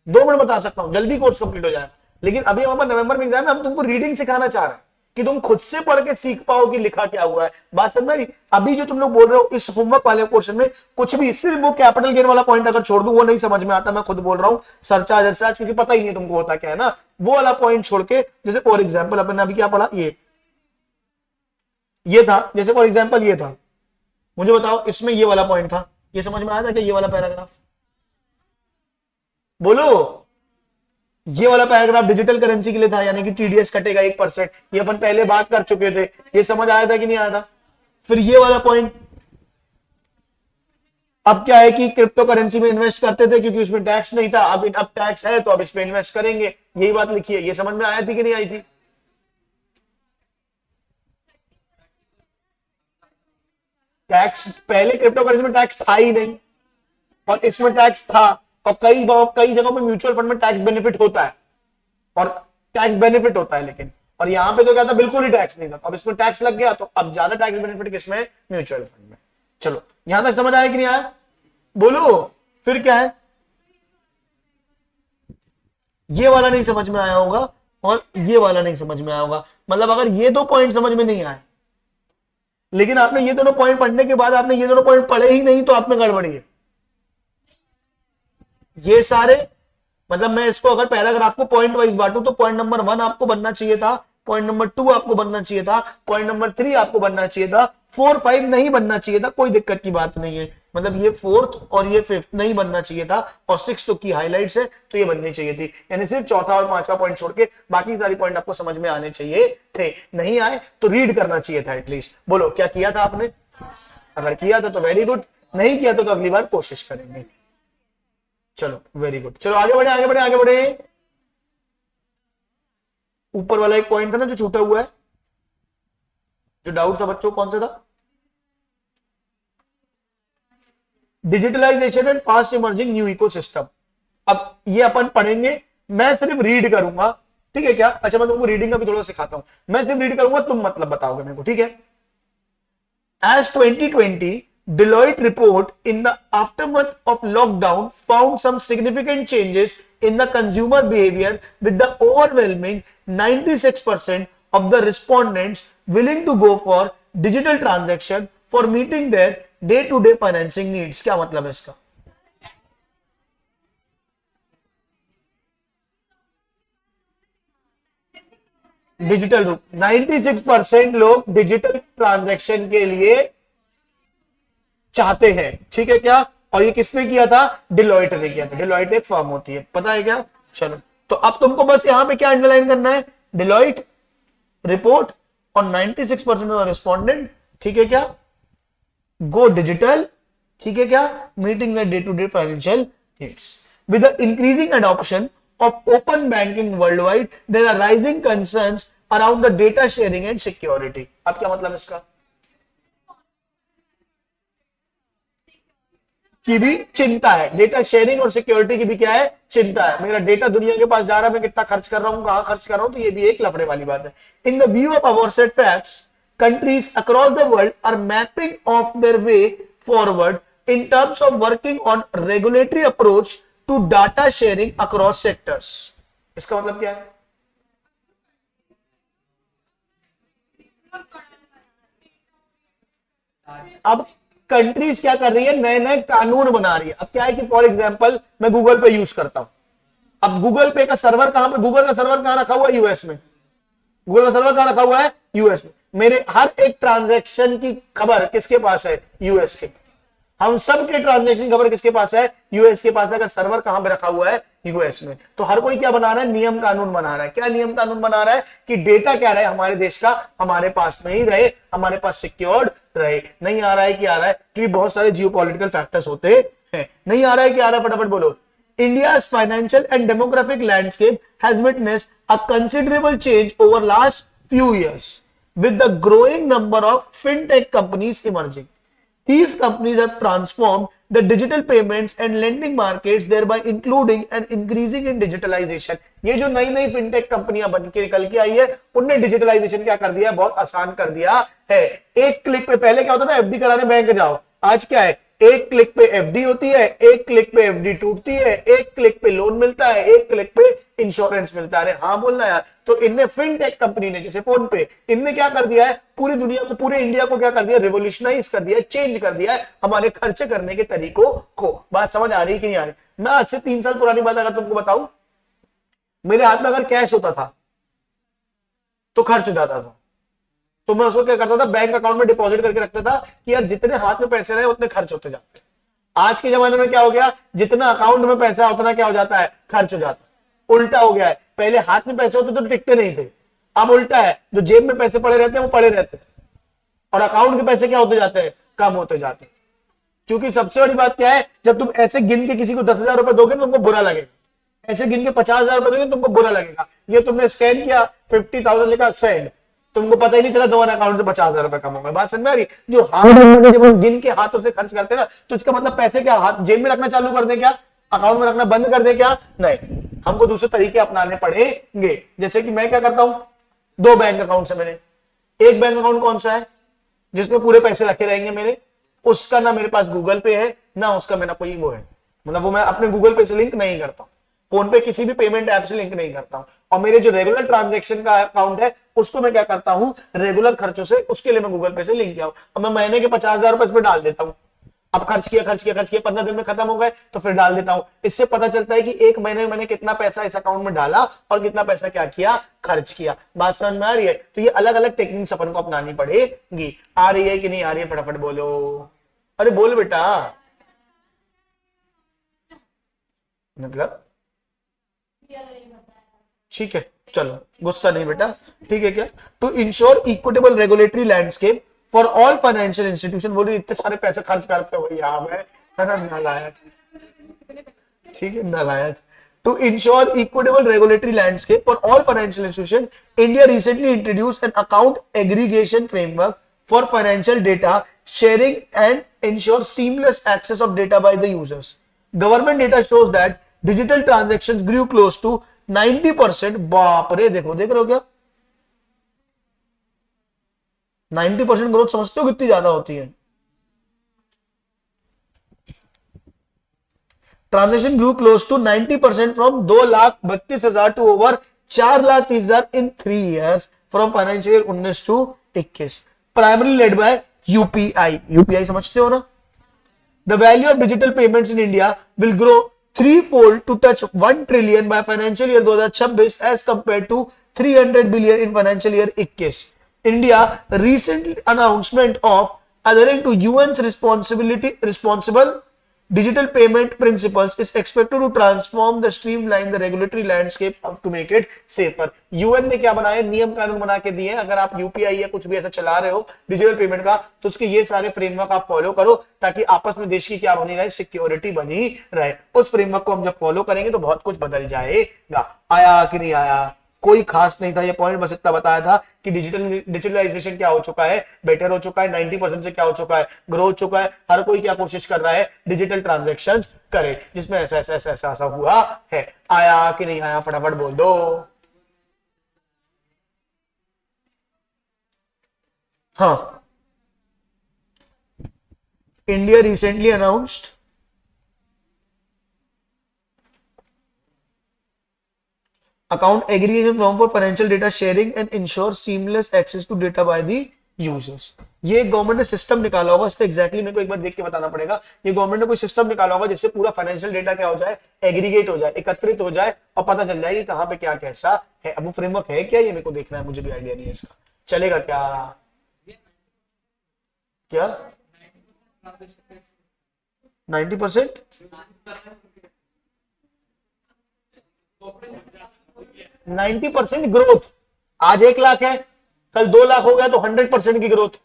2 मिनट बता सकता हूं, जल्दी कोर्स कंप्लीट हो जाएगा। लेकिन अभी हमारा नवंबर में एग्जाम है, हम तुमको रीडिंग सिखाना चाह रहे हैं कि तुम खुद से पढ़ के सीख पाओ कि लिखा क्या हुआ है। बात समझ में? अभी जो तुम लोग बोल रहे हो इस होमवर्क वाले पोर्शन में कुछ भी, सिर्फ वो कैपिटल गेन वाला पॉइंट अगर छोड़ दूं, वो नहीं समझ में आता, मैं खुद बोल रहा हूं, सर्चार्ज अर्चार्ज, क्योंकि पता ही नहीं तुमको होता क्या है ना, वो वाला पॉइंट छोड़ के, जैसे फॉर एग्जाम्पल अपन ने अभी क्या पढ़ा, ये था, जैसे फॉर एग्जाम्पल ये था, मुझे बताओ इसमें ये वाला पॉइंट था, ये समझ में आया था क्या? ये वाला पैराग्राफ बोलो, ये वाला पैराग्राफ डिजिटल करेंसी के लिए था, यानी कि टीडीएस कटेगा 1%, ये अपन पहले बात कर चुके थे, ये समझ आया था कि नहीं आया था? फिर ये वाला पॉइंट, अब क्या है कि क्रिप्टो करेंसी में इन्वेस्ट करते थे क्योंकि उसमें टैक्स नहीं था, अब टैक्स है तो अब इस पे इन्वेस्ट करेंगे, यही बात लिखी है। ये समझ में आया थी कि नहीं आई थी? टैक्स पहले क्रिप्टो करेंसी में टैक्स था ही नहीं, और इसमें टैक्स था। और कई जगहों में म्यूचुअल फंड में टैक्स बेनिफिट होता है, और टैक्स बेनिफिट होता है लेकिन, और यहां पे तो क्या था, बिल्कुल ही टैक्स नहीं था, अब इसमें टैक्स लग गया, तो अब ज्यादा टैक्स बेनिफिट किसमें? म्यूचुअल फंड में। चलो यहां तक समझ आया कि नहीं आया? बोलो। फिर क्या है? ये वाला नहीं समझ में आया होगा, और ये वाला नहीं समझ में आया होगा। मतलब अगर ये 2 पॉइंट समझ में नहीं आए, लेकिन आपने ये दोनों पॉइंट पढ़ने के बाद आपने ये दोनों पॉइंट पढ़े ही नहीं, तो आप में गड़बड़ी है। ये सारे, मतलब मैं इसको अगर पैराग्राफ को पॉइंट वाइज बांटू तो पॉइंट नंबर 1 आपको बनना चाहिए था, पॉइंट नंबर 2 आपको बनना चाहिए था, पॉइंट नंबर 3 आपको बनना चाहिए था, 4 5 नहीं बनना चाहिए था, कोई दिक्कत की बात नहीं है। मतलब ये 4th और ये 5th नहीं बनना चाहिए था, और 6th तो की हाइलाइट्स है तो ये बननी चाहिए थी। यानी सिर्फ चौथा और 5वां पॉइंट छोड़ के बाकी सारी पॉइंट आपको समझ में आने चाहिए थे। नहीं आए तो रीड करना चाहिए था एटलीस्ट। बोलो क्या किया था आपने? अगर किया था तो वेरी गुड, नहीं किया तो अगली बार कोशिश करेंगे। चलो वेरी गुड, चलो आगे बढ़े आगे बढ़े आगे बढ़े। ऊपर वाला एक पॉइंट था ना जो छूटा हुआ है, जो डाउट था बच्चों, कौन सा था? Digitalisation and fast emerging new ecosystem. अब ये अपन पढ़ेंगे, मैं सिर्फ रीड करूंगा, ठीक है क्या? अच्छा मैं तुमको रीडिंग का भी थोड़ा सिखाता हूं, मैं सिर्फ रीड करूंगा, तुम मतलब बताओगे मेरे को, ठीक है? As 2020 Deloitte report in the aftermath of lockdown found some significant changes in the consumer behavior, with the overwhelming 96% of the respondents willing to go for digital transaction for meeting their day-to-day financing needs. क्या मतलब है इसका? Digital रूप, 96% लोग digital transaction के लिए चाहते हैं, ठीक है क्या? और ये किसने किया था? डिलॉयट ने किया था। डिलॉयट एक फर्म होती है, पता है क्या? चलो, तो अब तुमको बस यहां पे क्या अंडरलाइन करना है? डिलॉयट रिपोर्ट और 96% ऑफ रिस्पोंडेंट, ठीक है क्या, गो डिजिटल, ठीक है क्या, meeting the day to day financial needs. With the increasing adoption of open banking worldwide, there are rising concerns around the data sharing and security. अब क्या मतलब इसका? की भी चिंता है, डेटा शेयरिंग और सिक्योरिटी की भी क्या है? चिंता है। मेरा डेटा दुनिया के पास जा रहा है, मैं कितना खर्च कर रहा हूं, कहां खर्च कर रहा हूं, तो ये भी एक लफड़े वाली बात है। In the view of our set facts, countries across the world are mapping off their way forward in terms of working on regulatory approach to data sharing across sectors. इसका मतलब क्या है? अब कंट्रीज क्या कर रही है? नए नए कानून बना रही है। अब क्या है कि फॉर एग्जांपल मैं गूगल पे यूज करता हूं, अब गूगल पे का सर्वर कहां पे? गूगल का सर्वर कहां रखा हुआ है? यूएस में। गूगल का सर्वर कहां रखा हुआ है? यूएस में। मेरे हर एक ट्रांजैक्शन की खबर किसके पास है? यूएस के। हम सब के ट्रांजैक्शन खबर किसके पास है? यूएस के पास है। अगर सर्वर कहां पे रखा हुआ है? यूएस में। तो हर कोई क्या बना रहा है? नियम कानून बना रहा है। क्या नियम कानून बना रहा है? कि डेटा क्या रहे हमारे देश का, हमारे पास में ही रहे, हमारे पास सिक्योर्ड रहे। नहीं आ रहा है कि आ रहा है, क्योंकि बहुत सारे जियोपॉलिटिकल फैक्टर्स होते हैं। नहीं आ रहा है कि आ रहा है, फटाफट बोलो। India's financial and demographic landscape has witnessed a considerable change over last few years, with the growing number of fintech companies emerging. These companies have transformed the digital payments and lending markets, thereby including and increasing in digitalization. ये जो नई नई fintech कंपनियां बन के निकल के आई है, उनने डिजिटलाइजेशन क्या कर दिया? बहुत आसान कर दिया है। एक क्लिक पे, पहले क्या होता था? एफडी कराने बैंक जाओ, आज क्या है? एक क्लिक पे एफडी होती है, एक क्लिक पे एफडी टूटती है, एक क्लिक पे लोन मिलता है, एक क्लिक पे इंश्योरेंस मिलता है। अरे हाँ बोलना यार। तो इनने फिनटेक कंपनी ने, जैसे फोन पे, इनने क्या कर दिया है? पूरी दुनिया को, पूरे इंडिया को क्या कर दिया? रिवोल्यूशनाइज कर दिया, चेंज कर दिया है हमारे खर्चे करने के तरीकों को। बात समझ आ रही कि नहीं आ रही? मैं आज से 3 साल पुरानी बात अगर तुमको बताऊं, मेरे हाथ में अगर कैश होता था तो खर्च हो जाता था, तो मैं उसको क्या करता था? बैंक अकाउंट में डिपॉजिट करके रखता था कि यार जितने हाथ में पैसे रहे उतने खर्च होते जाते। आज के जमाने में क्या हो गया? जितना अकाउंट में पैसा है उतना क्या हो जाता है? खर्च हो जाता है। उल्टा हो गया है। पहले हाथ में पैसे होते तो टिकते नहीं थे, अब उल्टा है, जो जेब में पैसे पड़े रहते हैं वो पड़े रहते हैं, और अकाउंट के पैसे क्या होते जाते हैं? कम होते जाते हैं। क्योंकि सबसे बड़ी बात क्या है? जब तुम ऐसे गिन के किसी को 10,000 रुपए दोगे तो तुमको बुरा लगेगा, ऐसे गिन के 50,000 रुपए दोगे तुमको बुरा लगेगा। ये तुमने स्कैन किया, 50,000 लिखा सेंड, तुमको पता ही नहीं चला तुम्हारे अकाउंट से 50,000 रुपए कम हो गए। बात समझ में आ रही? जो हाथ, जब हम गिन के हाथों से खर्च करते हैं ना, तो इसका मतलब पैसे क्या हाथ जेब में रखना चालू कर दे क्या? अकाउंट में रखना बंद कर दे क्या? नहीं, हमको दूसरे तरीके अपनाने पड़ेंगे। जैसे कि मैं क्या करता हूं, 2 बैंक अकाउंट है मेरे। एक बैंक अकाउंट कौन सा है? जिसमें पूरे पैसे रखे रहेंगे मेरे, उसका ना मेरे पास गूगल पे है, ना उसका मेरा कोई वो है, मतलब वो मैं अपने गूगल पे से लिंक नहीं करता हूं, फोन पे किसी भी पेमेंट ऐप से लिंक नहीं करता हूं। और मेरे जो रेगुलर ट्रांजैक्शन का अकाउंट है उसको मैं क्या करता हूं? रेगुलर खर्चों से, उसके लिए मैं गूगल पे से लिंक किया हूं। अब मैं महीने के 50,000 रुपए इसमें डाल देता हूं। अब खर्च किया 15 दिन में खत्म हो गए तो फिर डाल देता हूं। इससे पता चलता है कि एक महीने में मैंने कितना पैसा इस अकाउंट में डाला और कितना पैसा क्या किया? खर्च किया। बात समझ में आ रही है? तो ये अलग अलग टेक्निक्स अपन को अपनानी पड़ेगी। आ रही है कि नहीं आ रही है? फटाफट बोलो। अरे बोल बेटा। मतलब ठीक है, चलो गुस्सा नहीं बेटा, ठीक है क्या? To ensure equitable regulatory landscape for all financial institution. बोलिए इतने सारे पैसे खर्च करते हो भैया, मैं नालायक, ठीक है, नालायक। To ensure equitable regulatory landscape for all financial institutions, India recently introduced an account aggregation framework for financial data sharing and ensure seamless access of data by the users. Government data shows that digital transactions grew close to 90%, बाप रे, देखो देख रहे हो क्या, 90% growth समझते हो कितनी ज्यादा होती है। Transaction grew close to 90% from 2,32,000 to over 4,30,000 in 3 years from financial year 19 to 21, primary led by UPI. UPI समझते हो ना। The value of digital payments in India will grow threefold to touch 1 trillion by financial year 2026 as compared to 300 billion in financial year 21. India recent announcement of adhering to UN's responsible digital payment principles is expected to transform the streamline the regulatory landscape of to make it safer. UN ने क्या बनाया, नियम कानून बना के दिए, अगर आप यूपीआई या कुछ भी ऐसा चला रहे हो डिजिटल पेमेंट का, तो उसके ये सारे फ्रेमवर्क आप फॉलो करो ताकि आपस में देश की क्या बनी रहे, सिक्योरिटी बनी रहे। उस फ्रेमवर्क को हम जब फॉलो करेंगे तो बहुत कुछ बदल जाएगा। आया कि नहीं आया, कोई खास नहीं था ये पॉइंट, बस इतना बताया था कि डिजिटलाइजेशन क्या हो चुका है, बेटर हो चुका है, 90% से क्या हो चुका है, ग्रो हो चुका है। हर कोई क्या कोशिश कर रहा है, डिजिटल ट्रांजैक्शंस करे, जिसमें ऐसा ऐसा ऐसा ऐसा ऐसा हुआ है। आया कि नहीं आया, फटाफट बोल दो। हाँ, India recently announced account aggregation firm for financial data sharing and ensure seamless access to data by the users। ये गवर्नमेंट ने सिस्टम निकाला होगा, इसका एग्जैक्टली मेरे को एक बार देख के बताना पड़ेगा। ये गवर्नमेंट ने कोई सिस्टम निकाला होगा जिससे पूरा फाइनेंशियल डेटा क्या हो जाए, एग्रीगेट हो जाए, एकत्रित हो जाए और पता चल जाए कि कहां पे क्या कैसा है। अब वो फ्रेमवर्क है क्या, ये मेरे को देखना है, मुझे भी आइडिया नहीं है इसका। चलेगा क्या क्या 90%? 90% ग्रोथ, आज 1 लाख है, कल 2 लाख हो गया तो 100% की ग्रोथ।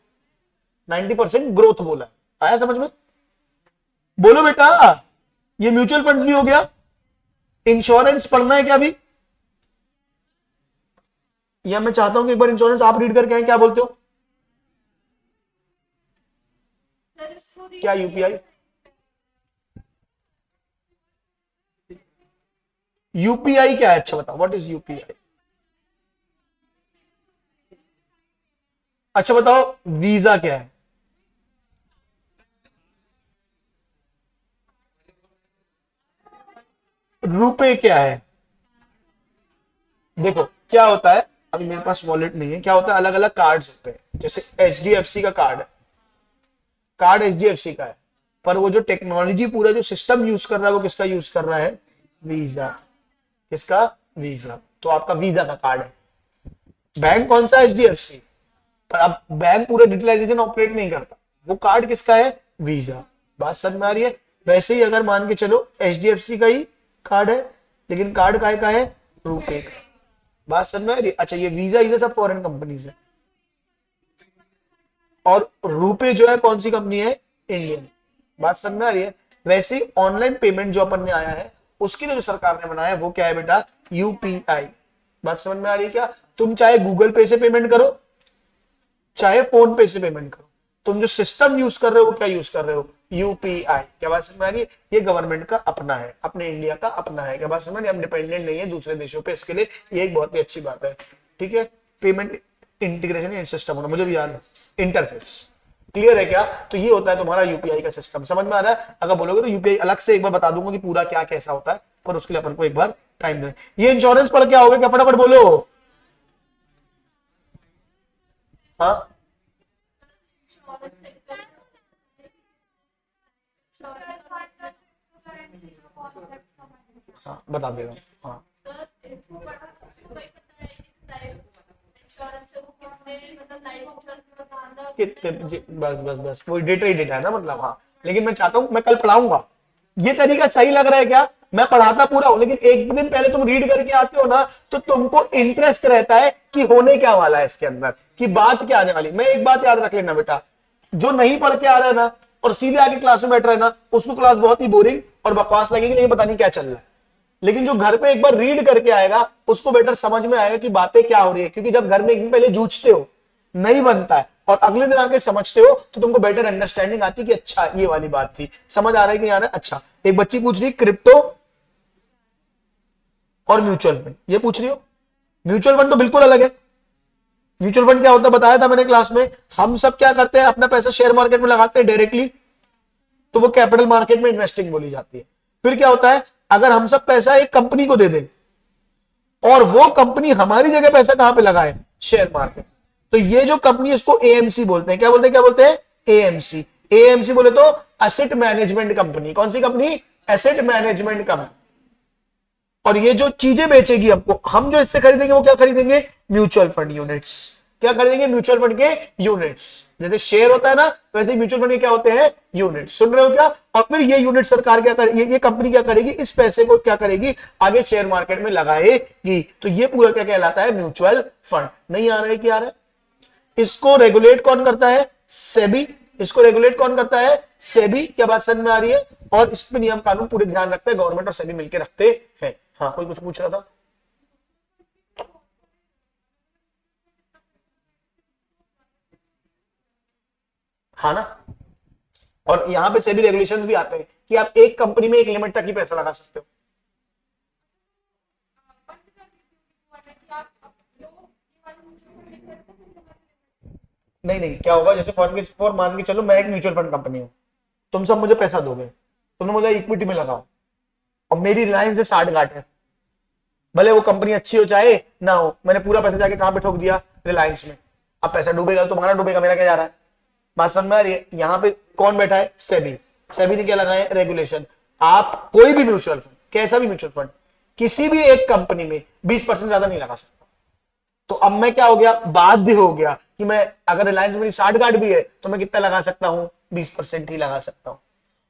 90% ग्रोथ बोला, आया समझ में? बोलो बेटा, ये म्यूचुअल फंड्स भी हो गया। इंश्योरेंस पढ़ना है क्या अभी, या मैं चाहता हूं कि एक बार इंश्योरेंस आप रीड करके आए, क्या बोलते हो? क्या यूपीआई, यूपीआई क्या है? अच्छा बताओ, व्हाट इज यूपीआई? अच्छा बताओ, वीजा क्या है? रुपए क्या है? देखो क्या होता है, अभी मेरे पास वॉलेट नहीं है, क्या होता है, अलग अलग कार्ड्स होते हैं। जैसे एचडीएफसी का कार्ड है, कार्ड एचडीएफसी का है, पर वो जो टेक्नोलॉजी पूरा जो सिस्टम यूज कर रहा है वो किसका यूज कर रहा है? वीजा। किसका? वीजा। तो आपका वीजा का कार्ड है। बैंक कौन सा? एचडीएफसी। पर अब बैंक पूरा डिजिटलाइजेशन ऑपरेट नहीं करता, वो कार्ड किसका है? वीजा। बात समझ में आ रही है? वैसे ही अगर मान के चलो एचडीएफसी का ही कार्ड है, लेकिन कार्ड काय का है? रुपए का। बात समझ में आ रही है? अच्छा, ये वीजा इधर सब फॉरेन कंपनीज है, और रुपए जो है कौन सी कंपनी है? इंडियन। बात समझ में आ रही है? वैसे ऑनलाइन पेमेंट जो अपन ने आया है उसके लिए जो सरकार ने बनाया है वो क्या है बेटा? यूपीआई। बात समझ में आ रही है क्या? तुम चाहे गूगल पे से पेमेंट करो, चाहे फोन पे से पेमेंट करो, तुम जो सिस्टम यूज कर रहे हो वो क्या यूज कर रहे हो? यूपीआई। क्या बात समझ में आ रही है? ये गवर्नमेंट का अपना है, अपने इंडिया का अपना है। क्या बात समझ में? हम डिपेंडेंट नहीं है दूसरे देशों पे, इसके लिए ये एक बहुत ही अच्छी बात है। ठीक है, पेमेंट इंटीग्रेशन सिस्टम होना, मुझे भी याद है, इंटरफेस। क्लियर है क्या? तो ये होता है तुम्हारा यूपीआई का सिस्टम। समझ में आ रहा है? अगर बोलोगे तो यूपीआई अलग से एक बार बता दूंगा कि पूरा क्या कैसा होता है, पर उसके लिए अपन को एक बार टाइम देना। ये इंश्योरेंस पर क्या होगा, क्या फटाफट बोलो। हाँ, हाँ बता दे रहा हूँ। हाँ, कितने बस बस बस वो डेटा ही डेटा है ना, मतलब। हाँ, लेकिन मैं चाहता हूं, मैं कल पढ़ाऊंगा। ये तरीका सही लग रहा है क्या? मैं पढ़ाता पूरा हूं, लेकिन एक दिन पहले तुम रीड करके आते हो ना, तो तुमको इंटरेस्ट रहता है कि होने क्या वाला है इसके अंदर, कि बात क्या आने वाली। मैं एक बात याद रख लेना बेटा, जो नहीं पढ़ के आ रहा है ना और सीधे आके क्लास में बैठ रहा है ना, उसको क्लास बहुत ही बोरिंग और बकवास लगेगी, नहीं पता नहीं क्या चल रहा है। लेकिन जो घर पे एक बार रीड करके आएगा उसको बेटर समझ में आएगा कि बातें क्या हो रही है, क्योंकि जब घर में एक दिन पहले जूझते हो, नहीं बनता है, और अगले दिन आके समझते हो, तो तुमको बेटर अंडरस्टैंडिंग आती है कि अच्छा ये वाली बात थी, समझ आ रहा है कि यार। अच्छा, एक बच्ची पूछ रही क्रिप्टो और म्यूचुअल फंड, ये पूछ रही हो। म्यूचुअल फंड तो बिल्कुल अलग है। म्यूचुअल फंड क्या होता है बताया था मैंने क्लास में, हम सब क्या करते हैं, अपना पैसा शेयर मार्केट में लगाते हैं डायरेक्टली, तो वो कैपिटल मार्केट में इन्वेस्टिंग बोली जाती है। फिर क्या होता है, अगर हम सब पैसा एक कंपनी को दे दें और वो कंपनी हमारी जगह पैसा कहां पे लगाए, शेयर मार्केट, तो ये जो कंपनी है इसको एएमसी बोलते हैं। क्या बोलते हैं, क्या बोलते हैं, एएमसी। एएमसी बोले तो एसेट मैनेजमेंट कंपनी। कौन सी कंपनी, एसेट मैनेजमेंट कंपनी। और ये जो चीजें बेचेगी हमको, हम जो इससे खरीदेंगे वो क्या खरीदेंगे, म्यूचुअल फंड यूनिट्स। क्या खरीदेंगे, म्यूचुअल फंड के यूनिट्स। जैसे शेयर होता है ना, वैसे ही म्यूचुअल फंड के क्या होते हैं, यूनिट। सुन रहे हो क्या। और फिर ये यूनिट सरकार क्या करेगी, ये कंपनी क्या करेगी, इस पैसे को क्या करेगी, आगे शेयर मार्केट में लगाएगी। तो ये पूरा क्या कहलाता है, म्यूचुअल फंड। नहीं आ रहा है, क्या आ रहा है। इसको रेगुलेट कौन करता है, सेबी। इसको रेगुलेट कौन करता है, सेबी। क्या बात समझ में आ रही है। और इसमें नियम कानून पूरे ध्यान रखते हैं, गवर्नमेंट और सेबी मिलकर रखते हैं। हाँ, कोई कुछ पूछ रहा था। हाँ ना। और यहां पे सेबी रेगुलेशंस भी आते हैं कि आप एक कंपनी में एक लिमिट तक ही पैसा लगा सकते हो। नहीं नहीं, क्या होगा, जैसे फॉर मान के चलो मैं एक म्यूचुअल फंड कंपनी हूं, तुम सब मुझे पैसा दोगे, तुमने मुझे इक्विटी में लगाओ, और मेरी रिलायंस से 60 गांठ है, भले वो कंपनी अच्छी हो चाहे ना हो, मैंने पूरा पैसा जाके कहां पे ठोक दिया, रिलायंस में। अब पैसा डूबेगा तो तुम्हारा डूबेगा, मेरा क्या जा रहा है। बात समझ में आ रही है। यहाँ पे कौन बैठा है, सेबी। सेबी ने क्या लगाया, रेगुलेशन। आप कोई भी म्यूचुअल फंड, कैसा भी म्यूचुअल फंड, किसी भी एक कंपनी में 20% ज्यादा नहीं लगा सकता। तो अब मैं क्या हो गया, बाध्य हो गया कि मैं, अगर रिलायंस मेरी 60 गांठ भी है तो मैं कितना लगा सकता हूं, 20% ही लगा सकता हूं।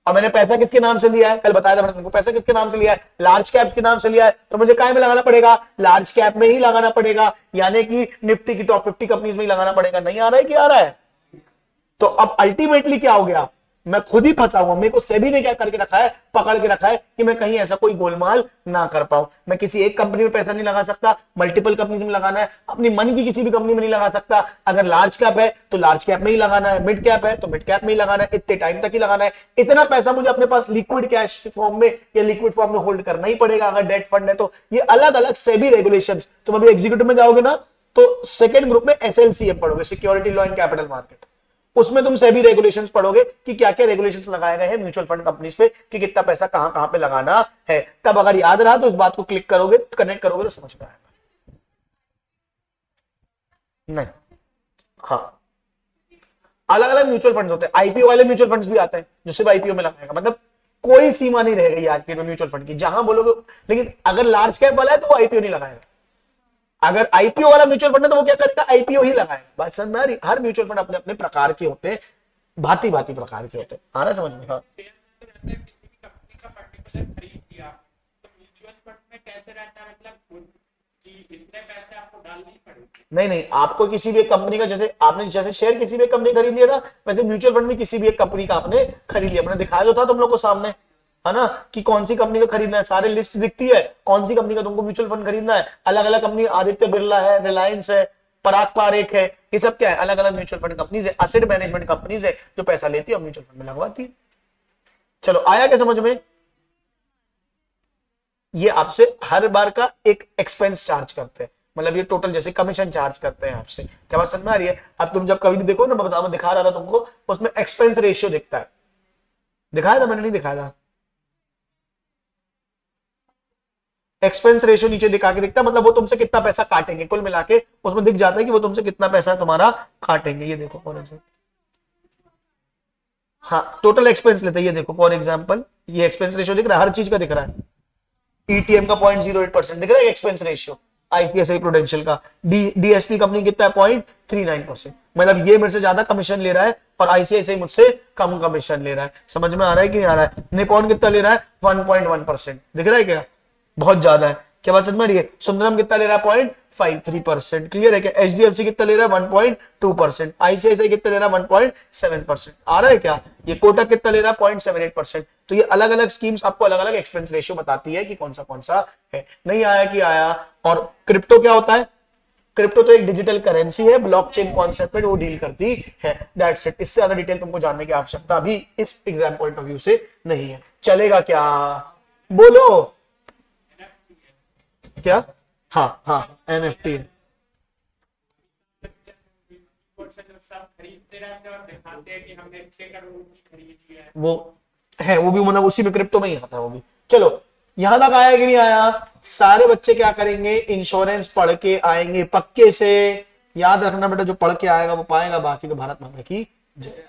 और मैंने पैसा किसके नाम से लिया है, कल बताया था मैंने तुमको, पैसा किसके नाम से लिया है, लार्ज कैप के नाम से लिया है, तो मुझे काय में लगाना पड़ेगा, लार्ज कैप में ही लगाना पड़ेगा, यानी कि निफ्टी की टॉप 50 कंपनीज में ही लगाना पड़ेगा। नहीं आ रहा है, क्या आ रहा है। तो अब अल्टीमेटली क्या हो गया, मैं खुद ही फंसा हुआ। मेरे को सेबी ने क्या करके रखा है, पकड़ के रखा है कि मैं कहीं ऐसा कोई गोलमाल ना कर पाऊं। मैं किसी एक कंपनी में पैसा नहीं लगा सकता, मल्टीपल कंपनी में लगाना है, अपनी मन की किसी भी कंपनी में नहीं लगा सकता। अगर लार्ज कैप है तो लार्ज कैप में ही लगाना है, मिड कैप है तो मिड कैप में ही लगाना है, इतने टाइम तक ही लगाना है। इतना पैसा मुझे अपने पास लिक्विड कैश फॉर्म में या लिक्विड फॉर्म में होल्ड करना ही पड़ेगा। अगर डेट फंड है तो ये अलग अलग सेबी रेगुलेशंस। तुम अभी एग्जीक्यूटिव में जाओगे ना, तो सेकंड ग्रुप में एसएलसीएम पढ़ोगे, security law and capital market. उसमें तुम सेबी रेगुलेशंस पढ़ोगे कि क्या क्या रेगुलेशंस लगाए गए हैं म्यूचुअल फंड कंपनीज पे, कि कितना पैसा कहां कहां पे लगाना है। तब अगर याद रहा तो इस बात को क्लिक करोगे, कनेक्ट करोगे तो समझ में आएगा। नहीं, हाँ, अलग अलग म्यूचुअल फंड्स होते हैं। आईपीओ वाले म्यूचुअल फंड्स भी आते हैं जो सिर्फ आईपीओ में लगाएगा, मतलब कोई सीमा नहीं रहेगी आज के म्यूचुअल फंड की, जहां बोलोगे। लेकिन अगर लार्ज कैप वाला है तो वो आईपीओ नहीं लगाएगा। अगर आईपीओ वाला म्यूचुअल फंड है तो वो क्या करेगा, आईपीओ ही लगाएगा। बात समझ में आ रही। हर म्यूचुअल फंड अपने अपने प्रकार के होते हैं, भांति भांति प्रकार के होते हैं। आ रहा है समझ में। हाँ, नहीं नहीं, आपको किसी भी एक कंपनी का, जैसे आपने जैसे शेयर किसी भी कंपनी खरीद लिया ना, वैसे म्यूचुअल फंड में किसी भी एक कंपनी का आपने खरीद लिया। मैंने दिखाया जो था तुम लोग को सामने, है ना, कि कौन सी कंपनी का खरीदना है, सारे लिस्ट दिखती है, कौन सी कंपनी का तुमको म्यूचुअल फंड खरीदना है। अलग अलग कंपनी, आदित्य बिरला है, रिलायंस है, पराग पारेख है, ये सब क्या है, अलग अलग म्यूचुअल फंड कंपनीज है, एसेट मैनेजमेंट कंपनीज है जो पैसा लेती है और म्यूचुअल फंड में लगवाती है। चलो, आया क्या समझ में। ये आपसे हर बार का एक एक्सपेंस चार्ज करते हैं, मतलब ये टोटल जैसे कमीशन चार्ज करते हैं आपसे। क्या बात समझ में आ रही है। अब तुम जब कभी भी देखो ना, मैं दिखा रहा था तुमको, उसमें एक्सपेंस रेशियो दिखता है। दिखाया था मैंने, नहीं दिखाया था। एक्सपेंस रेशियो नीचे दिखा के दिखता है, मतलब वो तुमसे कितना पैसा काटेंगे कुल मिला के, उसमें दिख जाता है कि वो तुमसे कितना पैसा तुम्हारा काटेंगे। ये देखो फॉर एग्जाम्पल, हाँ, टोटल एक्सपेंस लेते हैं। ये देखो फॉर एग्जाम्पल, ये एक्सपेंस रेशियो दिख रहा है, हर चीज का दिख रहा है। ईटीएम का 0.08% दिख रहा है एक्सपेंस रेशियो, आईसीआईसीआई प्रूडेंशियल का। डीएसपी कंपनी कितना है, 0.39%। मतलब ये मेरे से ज्यादा कमीशन ले रहा है और आईसीआईसीआई मुझसे कम कमीशन ले रहा है। समझ में आ रहा है कि नहीं आ रहा है। निपॉन कितना ले रहा है, 1.1%। दिख रहा है क्या, बहुत ज्यादा है। क्या बात समझ में आ रही है। सुंदरम कितना ले रहा है, 0.53%। क्लियर है क्या। एचडीएफसी कितना ले रहा है, 1.2%। आईसीआईसीआई कितना ले रहा है, 1.7%। आ रहा है क्या। ये कोटक कितना ले रहा है, 0.78%। तो ये अलग अलग स्कीम्स आपको अलग अलग एक्सपेंस रेशियो बताती है कि कौन सा है। नहीं आया कि आया। और क्रिप्टो क्या होता है, क्रिप्टो तो एक डिजिटल करेंसी है, ब्लॉकचेन कॉन्सेप्ट में वो डील करती है। That's it. इससे ज्यादा डिटेल तुमको जानने की आवश्यकता अभी इस एग्जाम पॉइंट ऑफ व्यू से नहीं है। चलेगा क्या, बोलो। क्या? हाँ हाँ, एनएफटी। वो है, वो भी मतलब उसी में क्रिप्टो में ही आता है वो भी। चलो यहां तक आया कि नहीं आया? सारे बच्चे क्या करेंगे, इंश्योरेंस पढ़ के आएंगे पक्के से। याद रखना बेटा, जो पढ़ के आएगा वो पाएगा, बाकी तो भारत माता की जय।